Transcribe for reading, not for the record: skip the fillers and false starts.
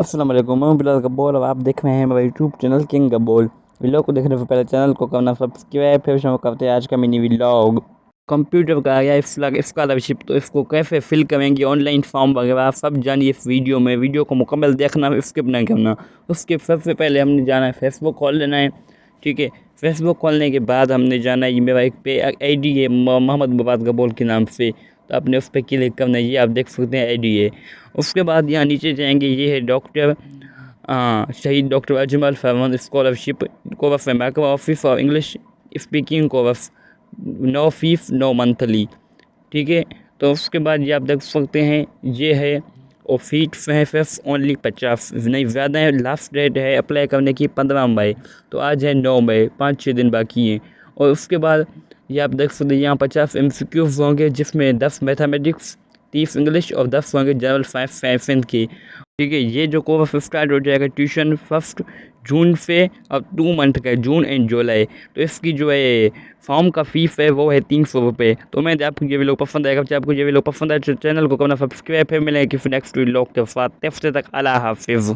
अस्सलाम वालेकुम, मैं हूं बिलाल कब्बोल और आप देख रहे हैं मेरा यूट्यूब चैनल किंग कब्बोल। वीडियो को देखने से पहले चैनल को करना सब्सक्राइब, फिर शुरू करते हैं आज का मिनी व्लॉग। कंप्यूटर का या स्कॉलरशिप, तो इसको कैसे फिल करेंगे, ऑनलाइन फॉर्म वगैरह आप सब जानिए इस वीडियो में। वीडियो को मुकम्मल देखना, स्किप नहीं करना। उसके सबसे पहले हमने जाना है फेसबुक खोल लेना है। ठीक है, फेसबुक खोलने के बाद हमने जाना है, ये मेरा एक पे ID है मोहम्मद मुबाद कब्बोल के नाम से, तो आपने उस पर क्लिक करना है। ये आप देख सकते हैं ID है। उसके बाद यहाँ नीचे जाएंगे, ये है doctor Shahid doctor Ajmal Farman scholarship course maker office और English speaking course, no fees no monthly. ठीक है, तो उसके बाद ये आप देख सकते हैं, ये है और फीट है फीस ओनली 50, नहीं ज़्यादा है। लास्ट डेट है अप्लाई करने की 15 मई, तो आज है 9 मई, 5-6 दिन बाकी हैं। और उसके बाद ये आप देख सकते हैं, यहाँ 50 MCQs होंगे, जिसमें 10 मैथमेटिक्स, 30 इंग्लिश और 10 होंगे जनरल साइंस के। ठीक है, ये जो कोर्स स्टार्ट हो जाएगा ट्यूशन 1 जून से, और 2 मंथ का है, जून एंड जुलाई। तो इसकी जो है फॉर्म का फीस है वो है 300 रुपये। तो मैं आपको ये वीडियो पसंद आएगा, चाहे आपको ये वीडियो पसंद आए तो चैनल को करना सब्सक्राइब है। मिलेंगे किसी नेक्स्ट व्लॉग के साथ, तब तक अल्लाह हाफिज़।